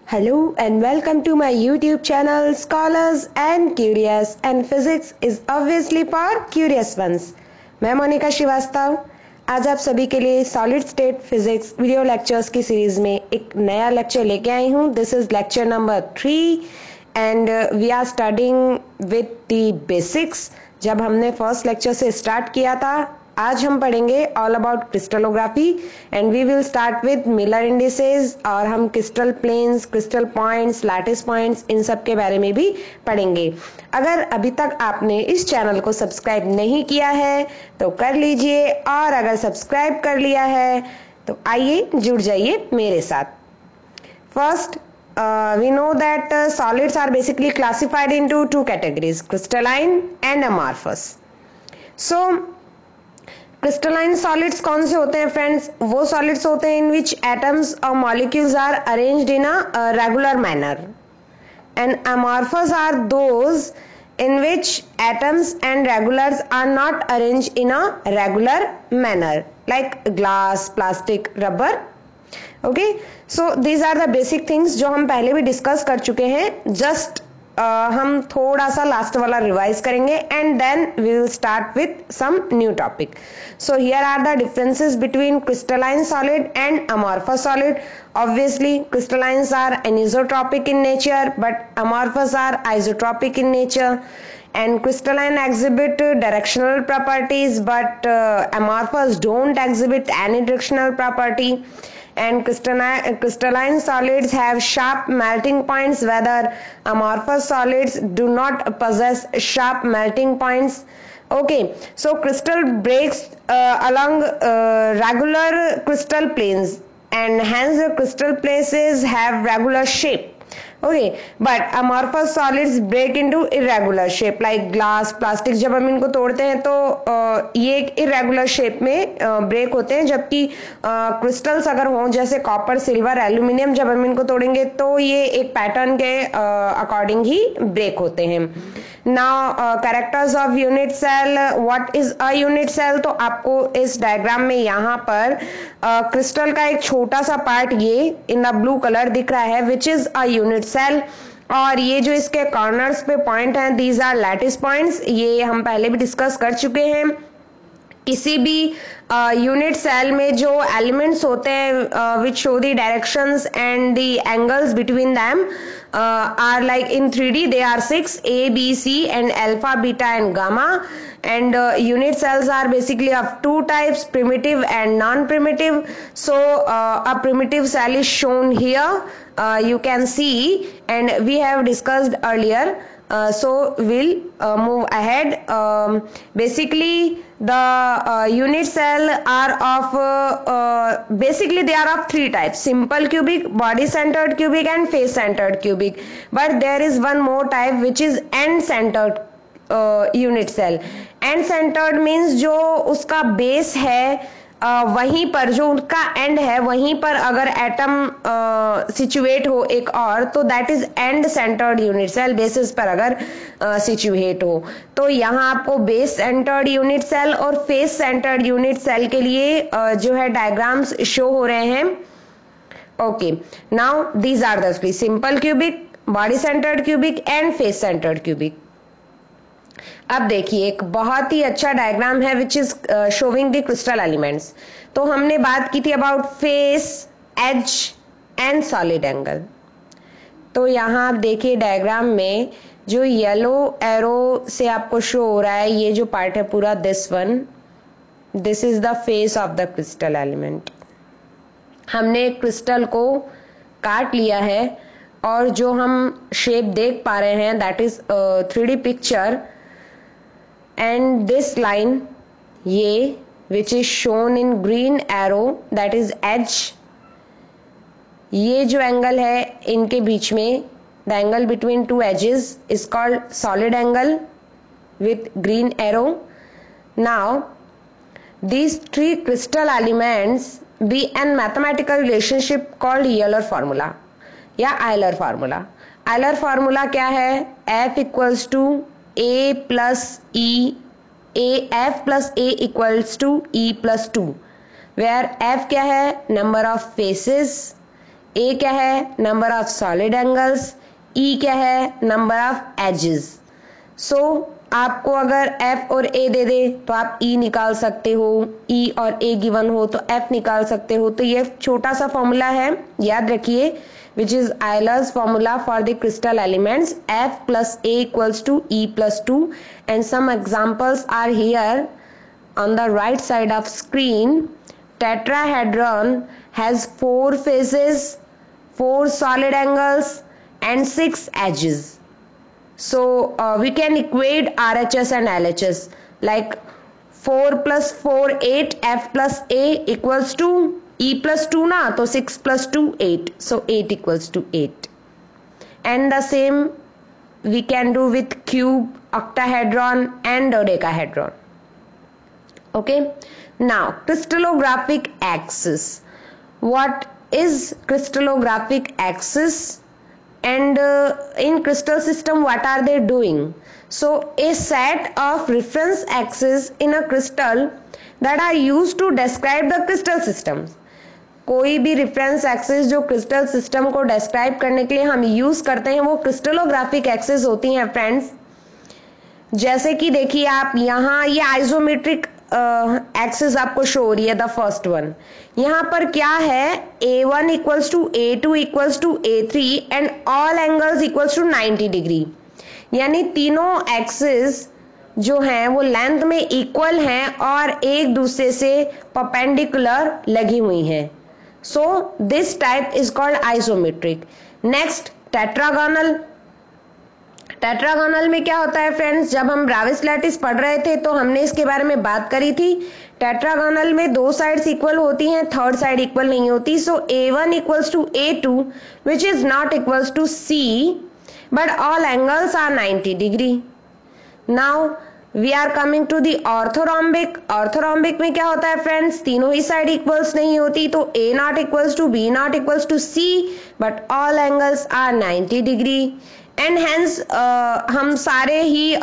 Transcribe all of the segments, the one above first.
Hello and welcome to my YouTube channel Scholars and Curious, and physics is obviously for curious ones. मैं मोनिका श्रीवास्तव आज आप सभी के लिए solid state physics video lectures की series में एक नया लेक्चर लेके आई हूँ. This is lecture number 3 and we are studying with the basics. जब हमने फर्स्ट लेक्चर से स्टार्ट किया था, आज हम पढ़ेंगे all about crystallography and we will start with Miller indices, और हम crystal planes, crystal points, lattice points, इन सब के बारे में भी पढ़ेंगे. अगर अभी तक आपने इस चैनल को सब्सक्राइब नहीं किया है तो कर लीजिए, और अगर सब्सक्राइब कर लिया है तो आइए जुड़ जाइए मेरे साथ. First, we know that solids are basically classified into two categories, crystalline and amorphous. So crystalline solids कौन से होते हैं फ्रेंड्स? वो सॉलिड्स होते हैं इन विच एटम्स और molecules are arranged in a regular manner, and amorphous are those in which atoms and regulars are not arranged in a regular manner, like glass, plastic, rubber. Okay, so these are the basic things जो हम पहले भी discuss कर चुके हैं. Just हम थोड़ा सा लास्ट वाला रिवाइज करेंगे and then we will start with some new topic. So here are the differences between crystalline solid and amorphous solid. Obviously crystallines are anisotropic in nature, but amorphous are isotropic in nature, and crystalline exhibit directional properties, but amorphous don't exhibit any directional property. And crystalline solids have sharp melting points, whether amorphous solids do not possess sharp melting points. Okay, so crystal breaks along regular crystal planes, and hence the crystal places have regular shape. Okay, but amorphous solids break into irregular shape like glass, plastic. जब हम इनको तोड़ते हैं तो ये एक irregular shape में break होते हैं, जबकि crystals अगर हों जैसे copper, silver, aluminium, जब हम इनको तोड़ेंगे तो ये एक pattern के according ही break होते हैं. Now characters of unit cell. What is a unit cell? तो आपको इस डायग्राम में यहाँ पर क्रिस्टल का एक छोटा सा पार्ट ये इन द ब्लू कलर दिख रहा है, which is a unit cell. और ये जो इसके कॉर्नर्स पे पॉइंट हैं, दीज आर लैटिस पॉइंट्स. ये हम पहले भी डिस्कस कर चुके हैं. किसी भी यूनिट सेल में जो एलिमेंट्स होते हैं which show the directions and the angles between them are like in 3D they are 6, A, B, C and alpha, beta and gamma. And unit cells are basically of two types, primitive and non-primitive. So a primitive cell is shown here, you can see, and we have discussed earlier. So we'll move ahead. Basically the unit cell are of basically they are of three types: simple cubic, body centered cubic and face centered cubic. But there is one more type which is end centered unit cell. end centered means जो उसका base है वहीं पर, जो उनका and है वहीं पर अगर एटम सिचुएट हो एक और, तो that is end centred unit cell. Basis पर अगर सिचुएट हो तो यहाँ आपको बेस सेंटर्ड यूनिट सेल और फेस सेंटर्ड यूनिट सेल के लिए जो है डायग्राम्स शो हो रहे हैं. Okay, now these are the three: simple cubic, body centred cubic and face centred cubic. अब देखिए एक बहुत ही अच्छा डायग्राम है which is showing the crystal elements. तो हमने बात की थी about face, edge and solid angle. तो यहाँ आप देखिए डायग्राम में जो येलो एरो से आपको शो हो रहा है, ये जो पार्ट है पूरा, this one, this is the face of the crystal element. हमने क्रिस्टल को काट लिया है और जो हम शेप देख पा रहे हैं that is 3D picture. And this line, ये which is shown in green arrow, that is edge. ये जो एंगल है इनके बीच में, the angle between two edges is called solid angle with green arrow. Now these three crystal elements be an mathematical relationship called Euler formula या Euler formula. Euler formula क्या है? F equals to A plus E, F plus A equals to E plus 2, where F क्या है? Number of faces, ए क्या है, number of solid angles, ई क्या है, number of edges. सो आपको अगर एफ और ए दे दे तो आप ई निकाल सकते हो, ई और ए गिवन हो तो एफ निकाल सकते हो। तो ये छोटा सा फॉर्मूला है, याद रखिए, which is Euler's formula for the crystal elements, F plus A equals to E plus 2, and some examples are here on the right side of screen. Tetrahedron has 4 faces, 4 solid angles and 6 edges. So we can equate RHS and LHS like 4 plus 4 8, F plus A equals to E plus 2 ना, तो 6 plus 2 8, so 8 equals to 8. And the same we can do with cube, octahedron and dodecahedron. Okay, now crystallographic axis. What is crystallographic axis? And in crystal system what are they doing? So a set of reference axes in a crystal that are used to describe the crystal systems. कोई भी reference axis जो crystal system को describe करने के लिए हम use करते हैं वो क्रिस्टलोग्राफिक एक्सिस होती हैं फ्रेंड्स। जैसे कि देखिए आप यहाँ ये आइसोमेट्रिक एक्सिस आपको शो हो रही है, द फर्स्ट वन। यहाँ पर क्या है, A1 equals to A2 equals to A3 and all angles equals to 90 degree, यानी तीनों एक्सिस जो हैं वो लेंथ में इक्वल हैं और एक दूसरे से परपेंडिकुलर लगी हुई हैं। So this type is called isometric. Next tetragonal. Tetragonal में क्या होता है फ्रेंड्स, जब हम ब्राविस लैटिस पढ़ रहे थे तो हमने इसके बारे में बात करी थी। टेट्रागोनल में 2 साइड्स इक्वल होती हैं, थर्ड साइड इक्वल नहीं होती। So A1 equals to A2 which is not equals to C but all angles are 90 degree. Now we are coming to the orthorhombic. Orthorhombic में क्या होता है फ्रेंड्स, तीनों ही साइड इक्वल्स नहीं होती, तो A not equals to B not equals to C but all angles are 90 degree. And hence हम सारे ही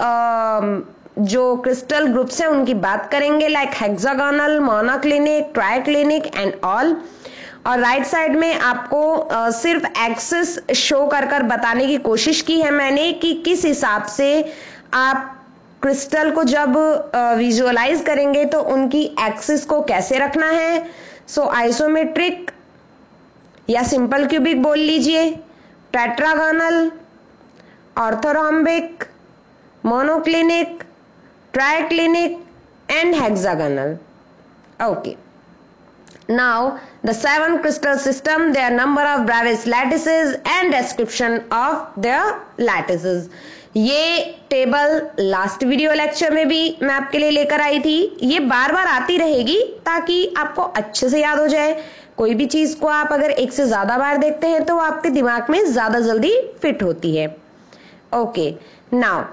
जो क्रिस्टल ग्रुप्स हैं उनकी बात करेंगे, like hexagonal, monoclinic, triclinic and all. और राइट साइड में आपको सिर्फ एक्सिस शो कर कर बताने की कोशिश की है मैंने कि किस हिसाब से आप क्रिस्टल को जब विजुअलाइज करेंगे तो उनकी एक्सिस को कैसे रखना है। सो आइसोमेट्रिक या सिंपल क्यूबिक बोल लीजिए, tetragonal, orthorhombic, monoclinic, triclinic and hexagonal. Okay, now the 7 crystal system, their number of Bravais lattices and description of their lattices. ये टेबल लास्ट वीडियो लेक्चर में भी मैं आपके लिए लेकर आई थी, ये बार बार आती रहेगी ताकि आपको अच्छे से याद हो जाए। कोई भी चीज को आप अगर एक से ज्यादा बार देखते हैं तो आपके दिमाग में ज्यादा जल्दी फिट होती है। ओके, नाउ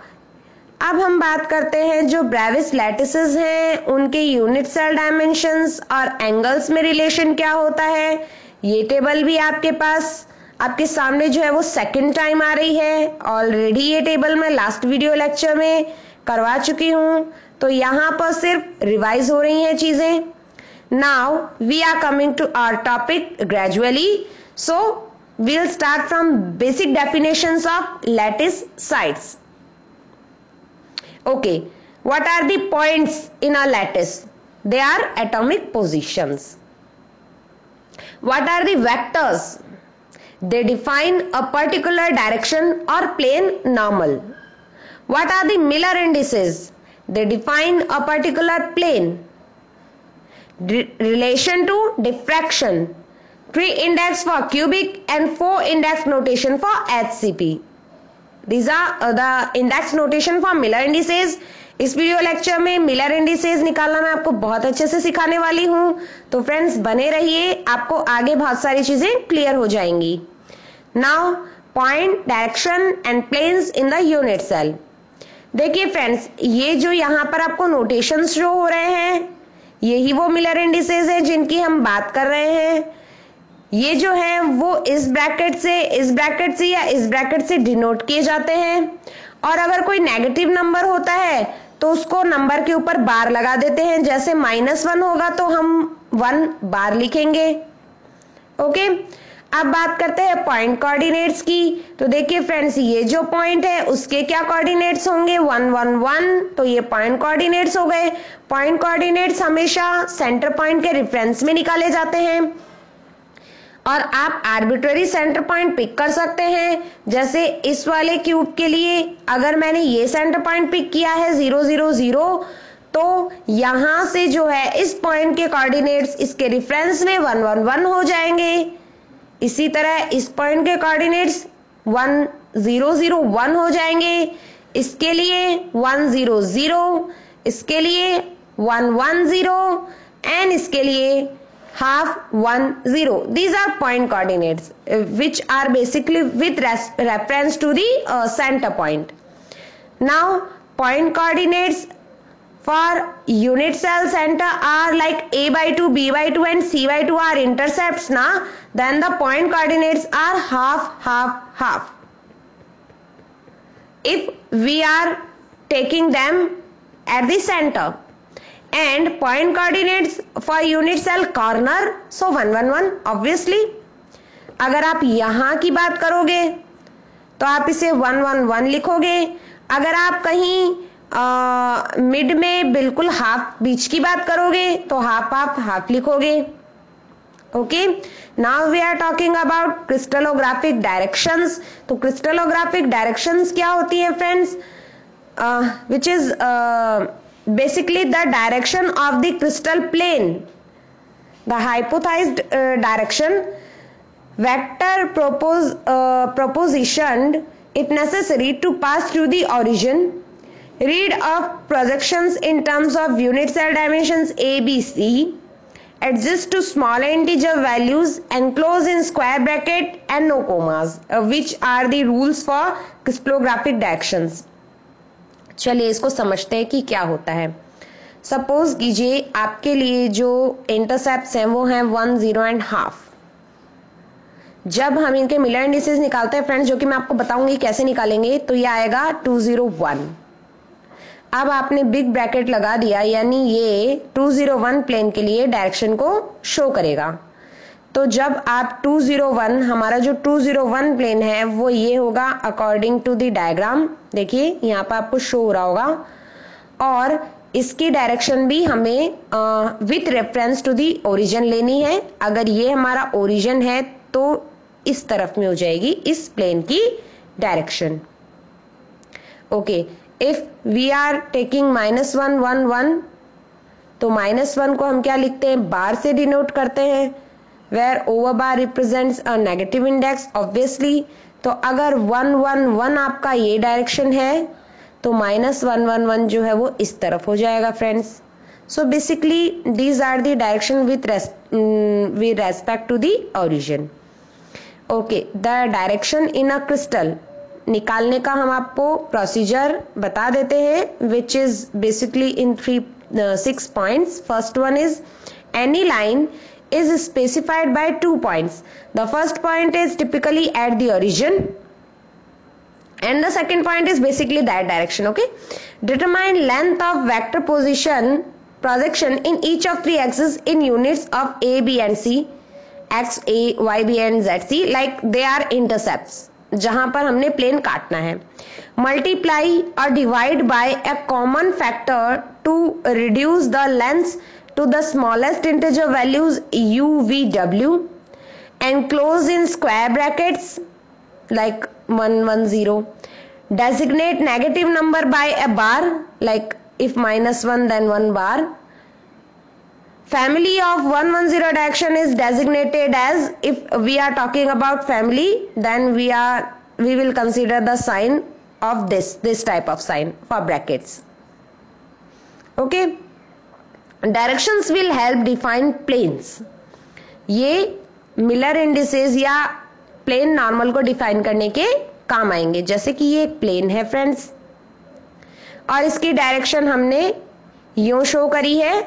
अब हम बात करते हैं जो ब्रेविस लैटिसेस हैं उनके यूनिट सेल डायमेंशंस और एंगल्स में रिलेशन क्या होता है। ये टेबल भी आपके पास आपके सामने जो है वो सेकंड टाइम आ रही है। ऑलरेडी ये टेबल मैं लास्ट वीडियो लेक्चर में करवा चुकी हूं, तो यहाँ पर सिर्फ रिवाइज हो रही हैं चीजें। Now we are coming to our topic gradually, so we'll start from basic definitions of lattice sites. Okay, what are the points in a lattice? They are atomic positions. What are the vectors? They define a particular direction or plane normal. What are the Miller indices? They define a particular plane. Relation to diffraction. 3 index for cubic and 4 index notation for HCP. These are the index notation for Miller indices. इस video lecture में Miller indices निकालना मैं आपको बहुत अच्छे से सिखाने वाली हूं, तो फ्रेंड्स बने रहिए, आपको आगे बहुत सारी चीजें क्लियर हो जाएंगी। Now point, direction and planes in the unit cell. देखिए फ्रेंड्स, ये जो यहाँ पर आपको नोटेशंस शो हो रहे हैं यही वो मिलर इंडिसेस है जिनकी हम बात कर रहे हैं। ये जो है वो इस ब्रैकेट से या इस ब्रैकेट से डिनोट किए जाते हैं, और अगर कोई नेगेटिव नंबर होता है तो उसको नंबर के ऊपर बार लगा देते हैं। जैसे -1 होगा तो हम 1 बार लिखेंगे। ओके, अब बात करते हैं पॉइंट कोऑर्डिनेट्स की। तो देखिए फ्रेंड्स, ये जो पॉइंट है उसके क्या कोऑर्डिनेट्स होंगे, 1 1 1, तो ये पॉइंट कोऑर्डिनेट्स हो गए। पॉइंट कोऑर्डिनेट्स हमेशा सेंटर पॉइंट के रेफरेंस में निकाले जाते हैं और आप आर्बिट्ररी सेंटर पॉइंट पिक कर सकते हैं। जैसे इस वाले क्यूब के लिए अगर मैंने ये सेंटर पॉइंट पिक किया है 0 0 0, तो यहां से जो है इस पॉइंट के कोऑर्डिनेट्स इसके रेफरेंस में 1 1 1 हो जाएंगे। इसी तरह इस पॉइंट के कोऑर्डिनेट्स 1 0 0 1 हो जाएंगे, इसके लिए 1 0 0, इसके लिए 1 1 0 एंड इसके लिए half 1 0. These are point coordinates which are basically with reference to the center point. Now point coordinates for unit cell center are like a by 2, b by 2 and c by 2 are intercepts na, then the point coordinates are half half half. If we are taking them at the center and point coordinates for unit cell corner, so 1 1 1 obviously. अगर आप यहां की बात करोगे तो आप इसे 1 1 1 लिखोगे। अगर आप कहीं मिड में बिल्कुल हाफ बीच की बात करोगे तो हाफ हाफ हाफ लिखोगे। Okay, now we are talking about crystallographic directions. तो क्रिस्टलोग्राफिक डायरेक्शंस क्या होती है friends, which is basically the direction of the crystal plane, the hypothesized direction, vector propositioned if necessary to pass through the origin. Read of projections in terms of unit cell dimensions a, b, c, adjust to smaller integer values, enclosed in square bracket and no commas, which are the rules for crystallographic directions. चलिए इसको समझते हैं कि क्या होता है। Suppose कीजिए आपके लिए जो इंटरसेप्ट्स हैं वो हैं 1 0 एंड हाफ। जब हम इनके मिलर इंडिसेस निकालते हैं फ्रेंड्स, जो कि मैं आपको बताऊंगी कैसे निकालेंगे, तो ये आएगा 2 0 1। अब आपने बिग ब्रैकेट लगा दिया, यानी ये 2 0 1 प्लेन के लिए डायरेक्शन को शो करेगा। तो जब आप 2 0 1, हमारा जो 2 0 1 प्लेन है वो ये होगा अकॉर्डिंग टू द डायग्राम। देखिए यहाँ पर आपको शो हो रहा होगा, और इसकी डायरेक्शन भी हमें with reference to the origin लेनी है। अगर ये हमारा ओरिजिन है तो इस तरफ में हो जाएगी इस प्लेन की direction. Okay, if we are taking -1 1 1, तो -1 को हम क्या लिखते हैं, बार से डिनोट करते हैं, where over bar represents a negative index obviously। तो अगर 1 1 1 आपका ये डायरेक्शन है तो -1 1 1 जो है वो इस तरफ हो जाएगा friends. So basically these are the direction with respect to the origin. Okay, the direction in a crystal निकालने का हम आपको प्रोसीजर बता देते हैं, which is basically in 6 points. First one is any line is specified by 2 points. The first point is typically at the origin and the second point is basically that direction. Okay, determine length of vector projection in each of 3 axes in units of a, b and c, x, a, y, b and z, c, like they are intercepts जहां पर हमने plane काटना है। Multiply और divide by a common factor to reduce the length to the smallest integer values u, v, w, enclosed in square brackets like 1 1 0. Designate negative number by a bar, like if -1 then 1 bar. Family of 1 1 0 direction is designated as, if we are talking about family, then we will consider the sign of this type of sign for brackets. Okay, directions will help define planes. ये Miller indices या plane normal को define करने के काम आएंगे। जैसे कि ये एक प्लेन है फ्रेंड्स और इसकी डायरेक्शन हमने यूं शो करी है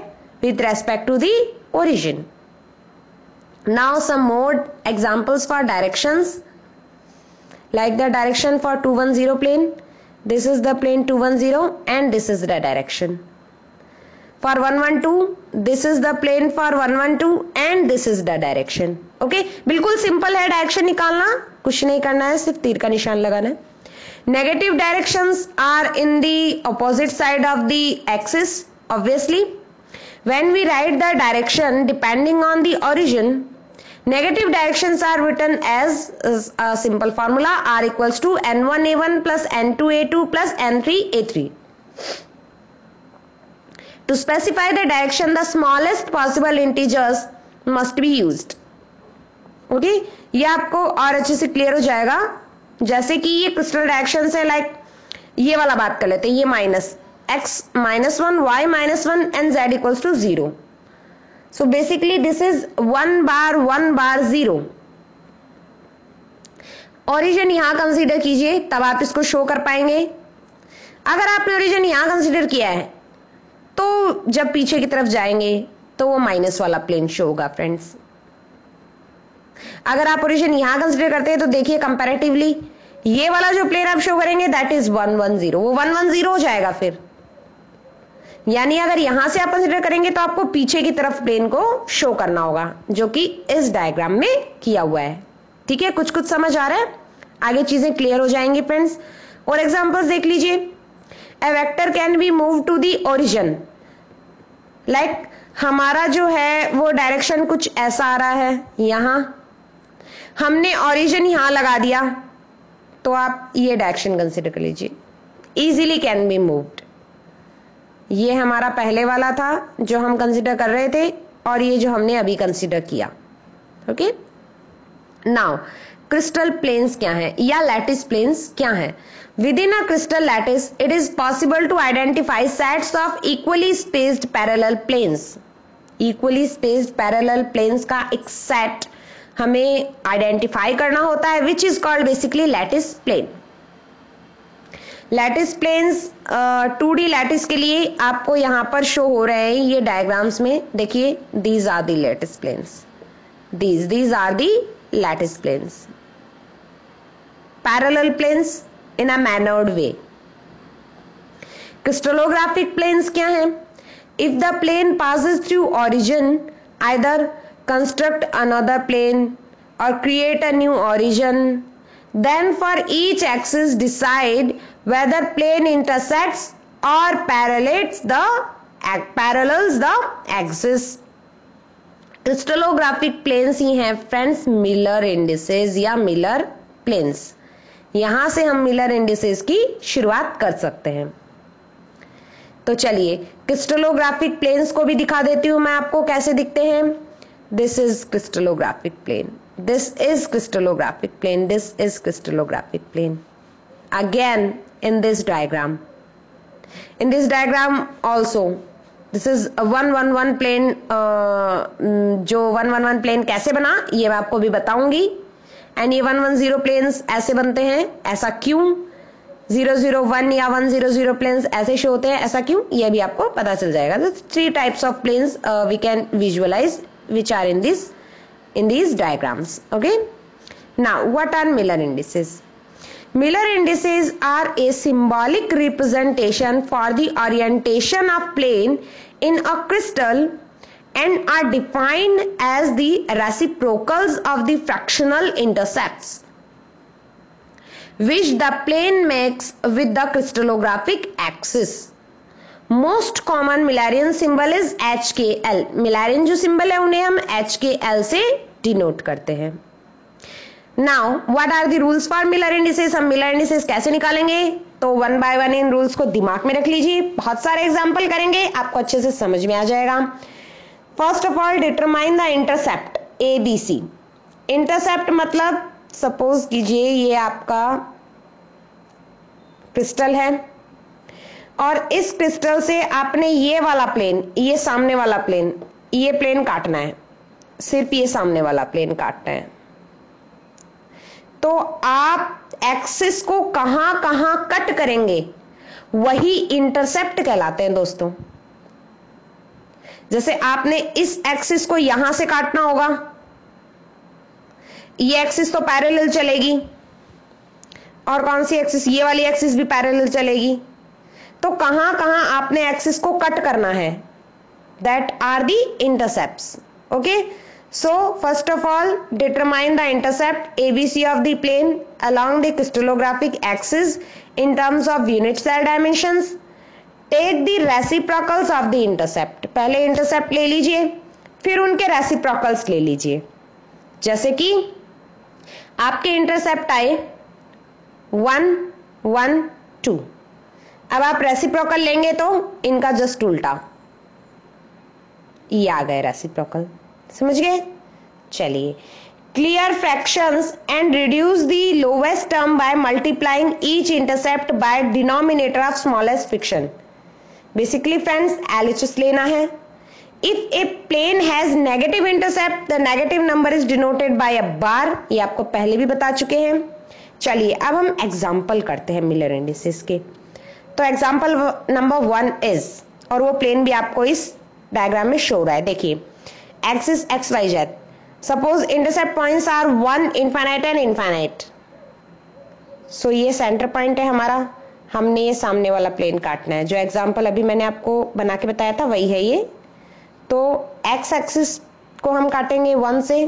with respect to the origin. Now some more examples for directions, like the direction for 2 1 0 plane. This is the plane 2 1 0 and this is the direction. For 1 1 2, this is the plane for 1 1 2 and this is the direction. Okay, बिल्कुल simple है direction निकालना, कुछ नहीं करना है, सिर्फ तीर का निशान लगाना है. Negative directions are in the opposite side of the axis. Obviously when we write the direction depending on the origin, negative directions are written as a simple formula r equals to n1a1 plus n2a2 plus n3a3. To specify the direction, the smallest possible integers must be used. Okay, ये आपको और अच्छे से clear हो जाएगा. जैसे कि ये क्रिस्टल डायरेक्शन है, लाइक ये वाला बात कर लेते हैं, ये minus x -1, y -1 and z equals to 0. So basically this is 1 bar 0. Origin यहां कंसीडर कीजिए, तब आप इसको शो कर पाएंगे. अगर आपने ओरिजिन यहां कंसीडर किया है तो जब पीछे की तरफ जाएंगे तो वो माइनस वाला प्लेन शो होगा फ्रेंड्स. अगर आप ओरिजिन यहां कंसीडर करते हैं तो देखिए कंपैरेटिवली ये वाला जो प्लेन आप शो करेंगे दैट इज 110, वो 110 हो जाएगा. फिर यानी अगर यहां से आप कंसीडर करेंगे तो आपको पीछे की तरफ प्लेन को शो करना होगा, जो कि इस डायग्राम में किया हुआ है. ठीक है, कुछ समझ आ रहा है, आगे चीजें क्लियर हो जाएंगी फ्रेंड्स. और एग्जांपल्स देख लीजिए. A vector can be move to the origin, like हमारा जो है वो डायरेक्शन कुछ ऐसा आ रहा है, यहां हमने ओरिजिन यहां लगा दिया तो आप ये डायरेक्शन कंसीडर कर लीजिए. Easily can be moved. ये हमारा पहले वाला था जो हम कंसीडर कर रहे थे, और ये जो हमने अभी कंसीडर किया. ओके, नाउ क्रिस्टल प्लेन्स क्या है या लैटिस प्लेन्स क्या है? Within a crystal lattice it is possible to identify sets of equally spaced parallel planes. Equally spaced parallel planes का एक सेट हमें आइडेंटिफाई करना होता है, which is called basically lattice plane. Lattice planes 2D lattice के लिए आपको यहां पर शो हो रहे हैं ये डायग्राम्स में. देखिए, these are the lattice planes, these are the lattice planes. Parallel planes in a mannered way. Crystallographic planes क्या है? If the plane passes through origin, either construct another plane or create a new origin, then for each axis decide whether plane intersects or parallels the axis. Crystallographic planes ही हैं friends Miller indices या Miller planes. यहां से हम Miller indices की शुरुआत कर सकते हैं. तो चलिए क्रिस्टलोग्राफिक प्लेन्स को भी दिखा देती हूं मैं आपको कैसे दिखते हैं. This is crystallographic plane. This is crystallographic plane. This is crystallographic plane. Again, in this diagram. In this diagram also, this is a 111 plane. जो 111 plane कैसे बना ये मैं आपको भी बताऊंगी. And ये 110 planes ऐसे बनते हैं, ऐसा क्यों? 001 या 100 planes ऐसे शो होते हैं, ऐसा क्यों? ये भी आपको पता चल जाएगा. There's 3 types of planes we can visualize, which are in these diagrams. Okay, now what are Miller indices? Miller indices are a symbolic representation for the orientation of plane in a crystal and are defined as the reciprocals of the fractional intercepts which the plane makes with the crystallographic axis. Most common Millerian symbol is HKL. Millerian जो symbol है उन्हें हम HKL से denote करते हैं. Now what are the rules for Miller indices? हम Miller indices कैसे निकालेंगे? तो 1 by 1 इन रूल्स को दिमाग में रख लीजिए. बहुत सारे एग्जांपल करेंगे, आपको अच्छे से समझ में आ जाएगा. First of all determine the intercept ABC. Intercept मतलब सपोज कीजिए ये आपका क्रिस्टल है और इस क्रिस्टल से आपने ये वाला प्लेन, ये सामने वाला प्लेन, ये प्लेन काटना है, सिर्फ ये सामने वाला प्लेन काटना है. तो आप एक्सिस को कहां कहां कट करेंगे वही इंटरसेप्ट कहलाते हैं दोस्तों. जैसे आपने इस एक्सिस को यहां से काटना होगा, ये एक्सिस तो पैरेलल चलेगी, और कौन सी एक्सिस? ये वाली एक्सिस भी पैरेलल चलेगी. तो कहां कहां आपने एक्सिस को कट करना है, that are the intercepts. Okay, So first of all, determine the intercept ABC of the plane along the crystallographic axis in terms of unit cell dimensions. Take the reciprocals of the intercept. पहले intercept ले लीजिए, फिर उनके reciprocals ले लीजिए. जैसे कि आपके intercept आए 1 1 2. अब आप रेसिप्रोकल लेंगे तो इनका जस्ट उल्टा, ये आ गए रेसिप्रोकल. समझ गए? चलिए, clear fractions and reduce the lowest term by multiplying each intercept by denominator of smallest fraction. Basically friends, LHS लेना है. If a plane has negative intercept, the negative number is denoted by a bar. ये आपको पहले भी बता चुके हैं. चलिए, अब हम एग्जाम्पल करते हैं मिलर इंडिसेस के. तो एग्जाम्पल नंबर 1 इज, और वो प्लेन भी आपको इस डायग्राम में शो रहा है. देखिए, axis X Y Z. Suppose intercept points are 1 infinite and infinite. So ये सेंटर पॉइंट है हमारा. हमने ये सामने वाला प्लेन काटना है. जो एग्जाम्पल अभी मैंने आपको बना के बताया था वही है ये. तो एक्स एक्सिस को हम काटेंगे 1 से,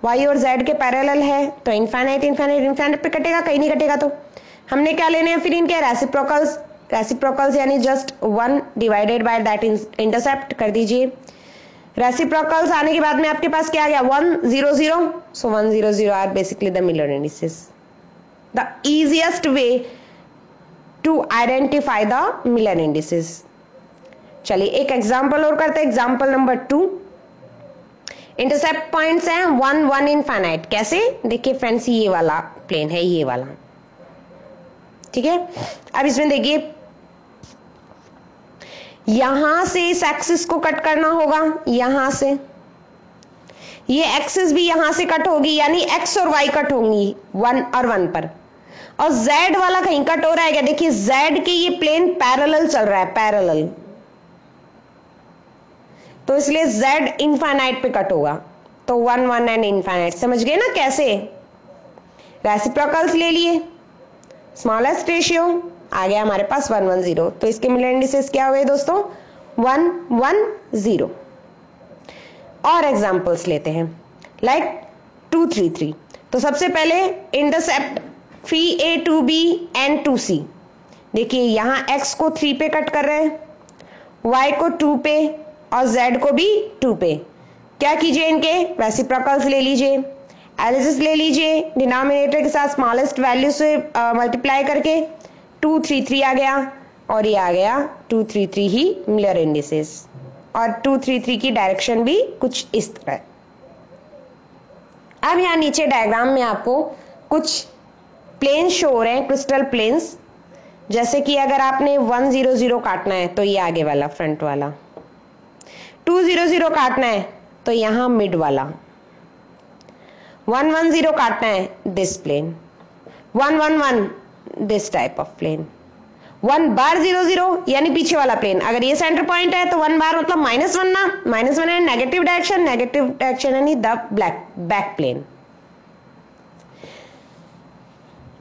वाई और जेड के पैरेलल है तो इनफाइनाइट इनफाइनाइट इनफाइनाइट पे कटेगा, कहीं नहीं कटेगा. तो हमने क्या लेने हैं फिर इनके रेसिप्रोकल्स. रेसिप्रोकल्स यानी just 1 divided by that intercept कर दीजिए. रेसिप्रोकल्स आने के बाद में आपके पास क्या आ गया 1 0 0. So 1 0 0 are basically the Miller indices. The easiest way to identify the Miller indices. चलिए, एक एग्जांपल और करते हैं. Example number 2. इंटरसेप्ट पॉइंट्स हैं 1 1 इनफाइनाइट. कैसे? देखिए फ्रेंड्स, ये वाला प्लेन है, ये वाला. ठीक है. अब इसमें देखिए, यहां से इस एक्सिस को कट करना होगा, यहां से ये एक्सिस भी यहां से कट होगी, यानी एक्स और वाई कट होंगी 1 और 1 पर. और जेड वाला कहीं कट हो रहा है क्या? देखिए, जेड के ये प्लेन पैरेलल चल रहा है, पैरेलल. तो इसलिए जेड इनफाइनाइट पे कट होगा. तो 1 1 एंड इनफाइनाइट. समझ गए ना कैसे? रेसिप्रोकल्स ले लिए, स्मॉलेस्ट रेशियो आ गया हमारे पास 1 1 0. तो इसके मिलर इंडिसेस क्या हुए दोस्तों? 1 1 0. और एग्जांपल्स लेते हैं लाइक 2 3 3. तो सबसे पहले intercept 3a 2b and 2c. देखिए, यहां x को 3 पे कट कर रहे हैं, y को 2 पे और z को भी 2 पे. क्या कीजिए, इनके रेसिप्रोकल्स ले लीजिए, एलएचएस ले लीजिए, डिनोमिनेटर के साथ स्मॉलेस्ट वैल्यू से मल्टीप्लाई करके 2 3 3 आ गया, और ये आ गया 2 3 3 ही मिलर इंडिसेस. और 2 3 3 की डायरेक्शन भी कुछ इस तरह. अब यहाँ नीचे डायग्राम में आपको कुछ प्लेन शो हो रहे हैं, क्रिस्टल प्लेन्स. जैसे कि अगर आपने 1 0 0 काटना है तो ये आगे वाला, फ्रंट वाला. 2 0 0 काटना है तो यहाँ मिड वाला. 1 1 0 काटना है this plane. 1 1 1 this type of plane. 1 bar 0 0 यानी पीछे वाला प्लेन. अगर ये सेंटर पॉइंट है तो 1 बार मतलब -1 ना, -1 है नेगेटिव डायरेक्शन यानी the back plane.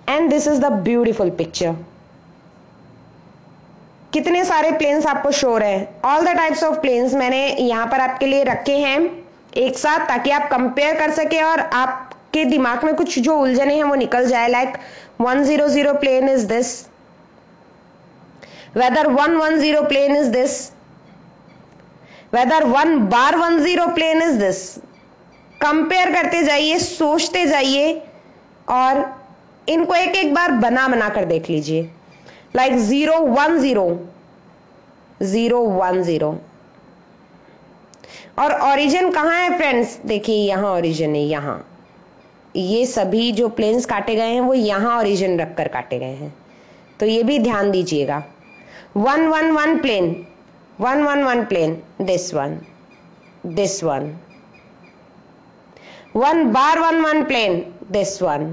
And this is the beautiful picture. कितने सारे प्लेन्स आपको शो रहे हैं. All the types of planes मैंने यहाँ पर आपके लिए रखे हैं एक साथ, ताकि आप कंपेयर कर सके और आपके दिमाग में कुछ जो उलझने हैं वो निकल जाए. Like 1 0 0 plane is this, whether 1 1 0 plane is this, whether 1 bar 1 0 plane is this. Compare करते जाइए, सोचते जाइए और इनको एक एक बार बना बना कर देख लीजिए. लाइक 0 1 0 0 1 0. और ओरिजिन कहाँ है फ्रेंड्स? देखिए, यहाँ ओरिजिन है. यहाँ ये सभी जो प्लेन्स काटे गए हैं वो यहाँ ओरिजिन रखकर काटे गए हैं, तो ये भी ध्यान दीजिएगा. 1 1 1 plane, 1 1 1 plane, this one, 1 bar 1 1 plane, this one,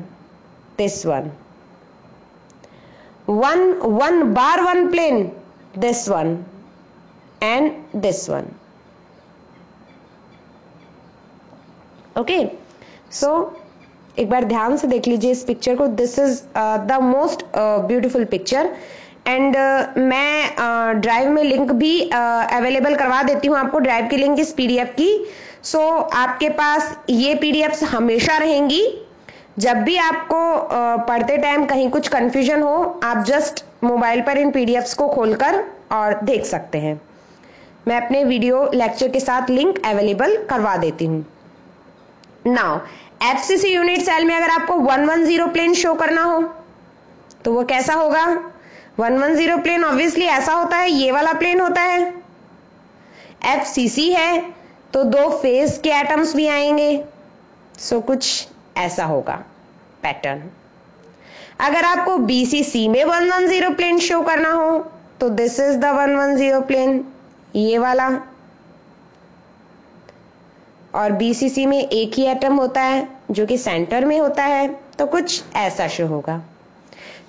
1 1 bar 1 plane, this one, and this one. Okay, so एक बार ध्यान से देख लीजिए इस पिक्चर को. This is the most beautiful picture. And मैं ड्राइव में लिंक भी अवेलेबल करवा देती हूँ आपको, ड्राइव की लिंक इस पीडीएफ की. सो आपके पास ये पीडीएफ्स हमेशा रहेंगी। जब भी आपको पढ़ते टाइम कहीं कुछ कंफ्यूजन हो, आप जस्ट मोबाइल पर इन पीडीएफ्स को खोलकर और देख सकते हैं। मैं अपने वीडियो लेक्चर के साथ लिंक अवेलेबल करवा देती हूँ। नाउ एफसीसी यूनिट सेल में अगर आपको 110 प्लेन शो करना हो तो वो कैसा होगा? 110 प्लेन ऑब्वियसली ऐसा होता है, ये वाला प्लेन होता है। एफसीसी है तो 2 फेज के एटम्स भी आएंगे, सो कुछ ऐसा होगा पैटर्न। अगर आपको बीसीसी में 110 प्लेन शो करना हो तो दिस इज द 110 प्लेन, ये वाला। और बीसीसी में एक ही एटम होता है जो कि सेंटर में होता है, तो कुछ ऐसा शो होगा।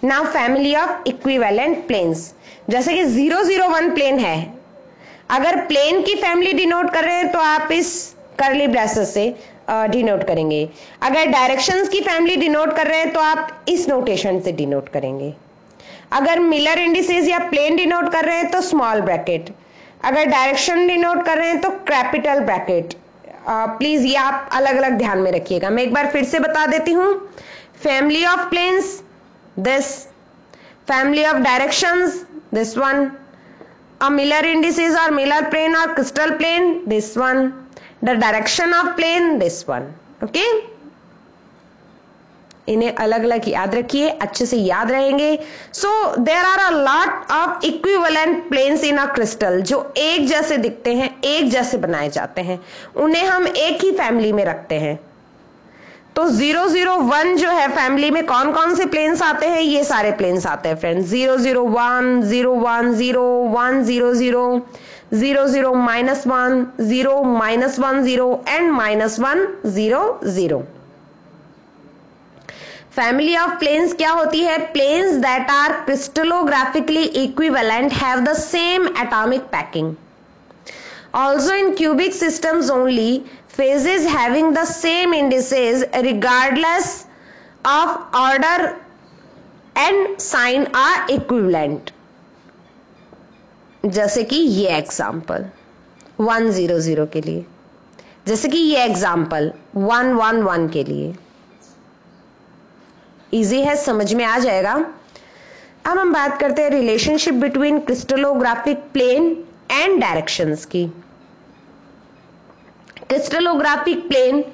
Now family of equivalent planes, जैसे कि 001 प्लेन है। अगर प्लेन की फैमिली डिनोट कर रहे हैं तो आप इस कर्ली ब्रेसेस से डिनोट करेंगे। अगर डायरेक्शंस की फैमिली डिनोट कर रहे हैं तो आप इस नोटेशन से डिनोट करेंगे। अगर मिलर इंडिसेस या प्लेन डिनोट कर रहे हैं तो स्मॉल ब्रैकेट। अगर डायरेक्शन डिनोट कर रहे हैं तो कैपिटल ब्रैकेट। प्लीज ये आप अलग अलग ध्यान में रखिएगा। मैं एक बार फिर से बता देती हूँ। Family of planes this, family of directions this one, a miller indices or miller plane or crystal plane this one, the direction of plane this one. okay, इन्हें अलग अलग याद रखिए, अच्छे से याद रहेंगे। So there are a lot of equivalent planes in a crystal, जो एक जैसे दिखते हैं, एक जैसे बनाए जाते हैं, उन्हें हम एक ही फैमिली में रखते हैं। तो 001 जो है फैमिली में कौन कौन से प्लेन्स आते हैं? ये सारे प्लेन्स आते हैं friends. 001, 010, 100, 00-1, 0-10 and -100। Family of planes क्या होती है? Planes that are crystallographically equivalent have the same atomic packing. Also in cubic systems only, phases having the same indices regardless of order and sign are equivalent. जैसे कि ये example 100 के लिए, जैसे कि ये एग्जाम्पल 111 के लिए। इजी है, समझ में आ जाएगा। अब हम बात करते हैं relationship between crystallographic plane and directions की। क्रिस्टलोग्राफिक प्लेन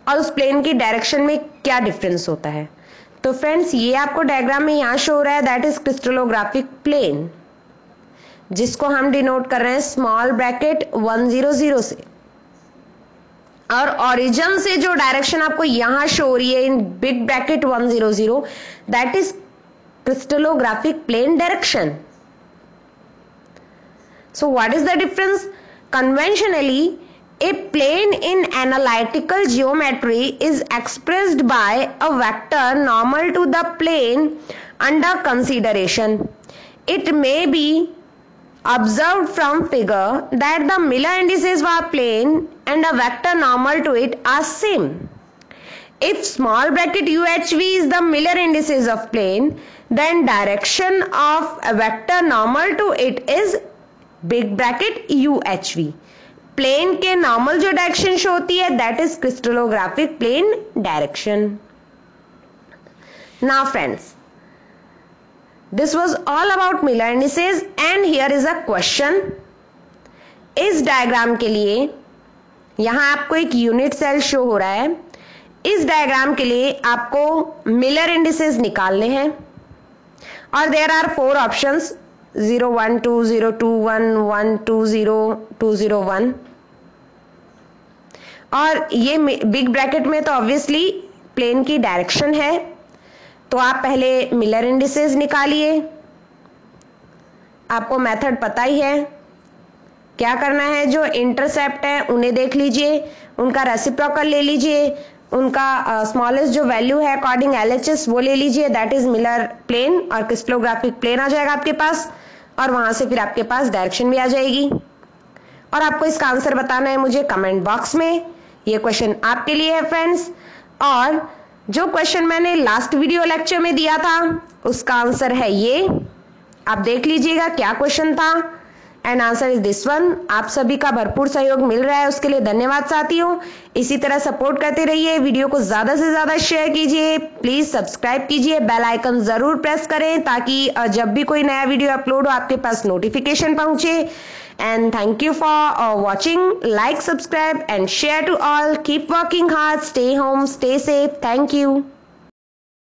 और उस प्लेन की डायरेक्शन में क्या डिफरेंस होता है? तो फ्रेंड्स ये आपको डायग्राम में यहां शो हो रहा है, दैट इज क्रिस्टलोग्राफिक प्लेन, जिसको हम डिनोट कर रहे हैं स्मॉल ब्रैकेट 100 से। और ओरिजिन से जो डायरेक्शन आपको यहां शो हो रही है in big bracket 100, that is crystallographic plane direction. So what is the difference? Conventionally, a plane in analytical geometry is expressed by a vector normal to the plane under consideration. It may be observed from figure that the Miller indices of a plane and a vector normal to it are same. If small bracket UHV is the Miller indices of plane, then direction of a vector normal to it is big bracket UHV। Plane के normal जो direction show होती है that is crystallographic plane direction. Now friends, this was all about Miller indices and here is a question. इस diagram के लिए यहां आपको एक यूनिट सेल शो हो रहा है। इस डायग्राम के लिए आपको मिलर इंडिसेस निकालने हैं और देयर आर 4 ऑप्शंस 012, 021, 120, 201। और ये बिग ब्रैकेट में तो ऑब्वियसली प्लेन की डायरेक्शन है, तो आप पहले मिलर इंडिसेस निकालिए। आपको मेथड पता ही है, क्या करना है? जो इंटरसेप्ट है उन्हें देख लीजिए, उनका रेसिप्रोकल ले लीजिए, उनका स्मॉलेस्ट जो वैल्यू है अकॉर्डिंग LHS वो ले लीजिए, दैट इज मिलर प्लेन और क्रिस्टलोग्राफिक प्लेन आ जाएगा आपके पास, और वहां से फिर आपके पास डायरेक्शन भी आ जाएगी। और आपको इसका आंसर बताना है मुझे कमेंट बॉक्स में। ये क्वेश्चन आपके लिए है फ्रेंड्स। और जो क्वेश्चन मैंने लास्ट वीडियो लेक्चर में दिया था उसका आंसर है ये, आप देख लीजिएगा क्या क्वेश्चन था। And answer is this one. आप सभी का भरपूर सहयोग मिल रहा है, उसके लिए धन्यवाद साथियों। इसी तरह सपोर्ट करते रहिए, वीडियो को ज्यादा से ज्यादा शेयर कीजिए, प्लीज सब्सक्राइब कीजिए, बेल आइकन जरूर प्रेस करें ताकि जब भी कोई नया वीडियो अपलोड हो आपके पास नोटिफिकेशन पहुंचे। And thank you for watching, like, subscribe and share to all. Keep working hard, stay home, stay safe. Thank you.